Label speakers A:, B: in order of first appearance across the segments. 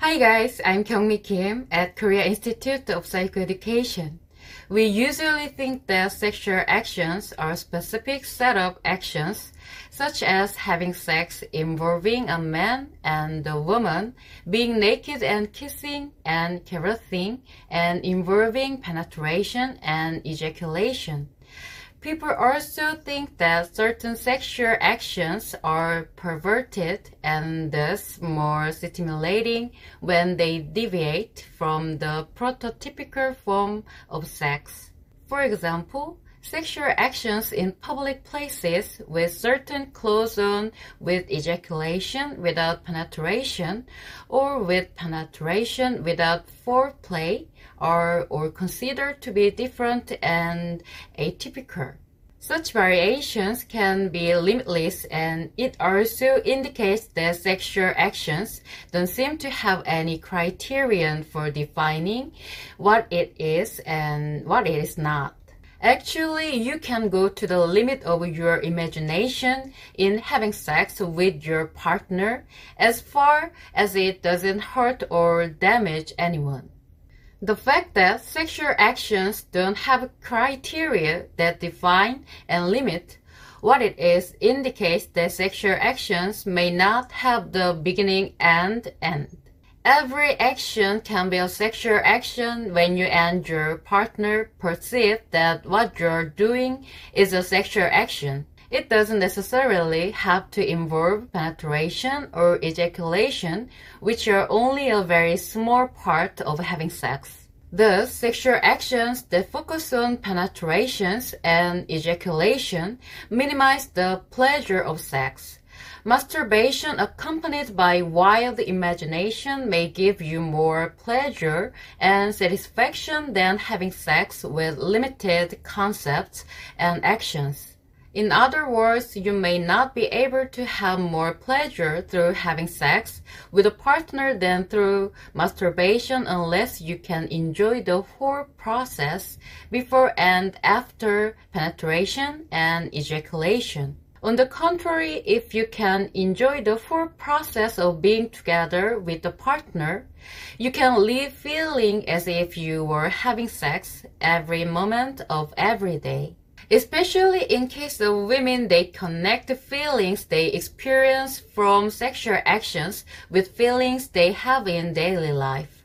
A: Hi guys, I'm Kyungmi Kim at Korea Institute of Psychoeducation. We usually think that sexual actions are a specific set of actions, such as having sex involving a man and a woman, being naked and kissing and caressing, and involving penetration and ejaculation. People also think that certain sexual actions are perverted and thus more stimulating when they deviate from the prototypical form of sex. For example, sexual actions in public places with certain clothes on, with ejaculation without penetration, or with penetration without foreplay are or considered to be different and atypical. Such variations can be limitless, and it also indicates that sexual actions don't seem to have any criterion for defining what it is and what it is not. Actually, you can go to the limit of your imagination in having sex with your partner as far as it doesn't hurt or damage anyone. The fact that sexual actions don't have criteria that define and limit what it is indicates that sexual actions may not have the beginning and end. Every action can be a sexual action when you and your partner perceive that what you're doing is a sexual action. It doesn't necessarily have to involve penetration or ejaculation, which are only a very small part of having sex. Thus, sexual actions that focus on penetrations and ejaculation minimize the pleasure of sex. Masturbation accompanied by wild imagination may give you more pleasure and satisfaction than having sex with limited concepts and actions. In other words, you may not be able to have more pleasure through having sex with a partner than through masturbation unless you can enjoy the whole process before and after penetration and ejaculation. On the contrary, if you can enjoy the full process of being together with the partner, you can live feeling as if you were having sex every moment of every day. Especially in case of women, they connect the feelings they experience from sexual actions with feelings they have in daily life.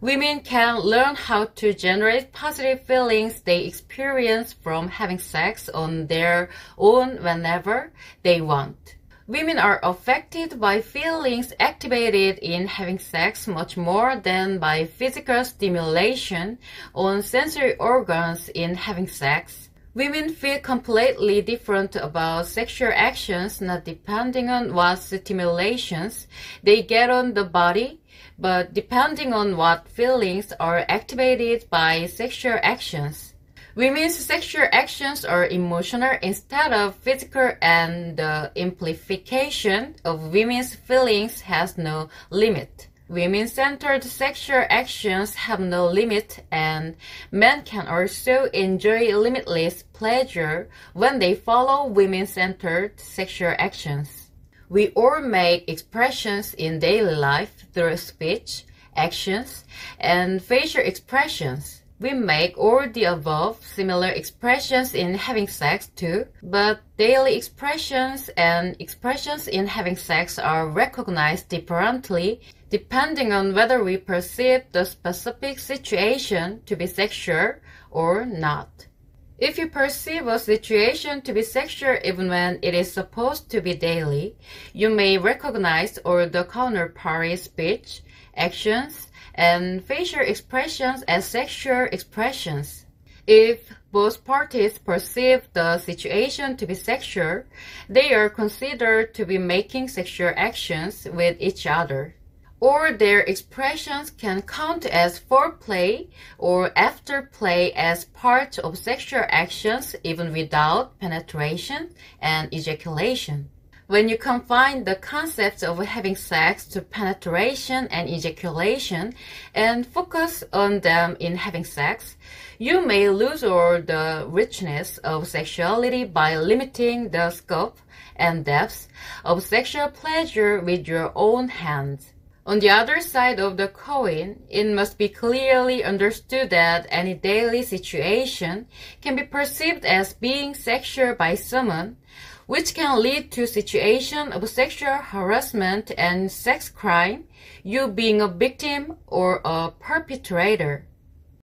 A: Women can learn how to generate positive feelings they experience from having sex on their own whenever they want. Women are affected by feelings activated in having sex much more than by physical stimulation on sensory organs in having sex. Women feel completely different about sexual actions, not depending on what stimulations they get on the body, but depending on what feelings are activated by sexual actions. Women's sexual actions are emotional instead of physical, and the amplification of women's feelings has no limit. Women-centered sexual actions have no limit, and men can also enjoy limitless pleasure when they follow women-centered sexual actions. We all make expressions in daily life through speech, actions, and facial expressions. We make all the above similar expressions in having sex too, but daily expressions and expressions in having sex are recognized differently depending on whether we perceive the specific situation to be sexual or not. If you perceive a situation to be sexual even when it is supposed to be daily, you may recognize all the counterparty speech, actions, and facial expressions as sexual expressions. If both parties perceive the situation to be sexual, they are considered to be making sexual actions with each other. Or their expressions can count as foreplay or afterplay as part of sexual actions even without penetration and ejaculation. When you confine the concepts of having sex to penetration and ejaculation and focus on them in having sex, you may lose all the richness of sexuality by limiting the scope and depth of sexual pleasure with your own hands. On the other side of the coin, it must be clearly understood that any daily situation can be perceived as being sexual by someone, which can lead to situation of sexual harassment and sex crime, you being a victim or a perpetrator.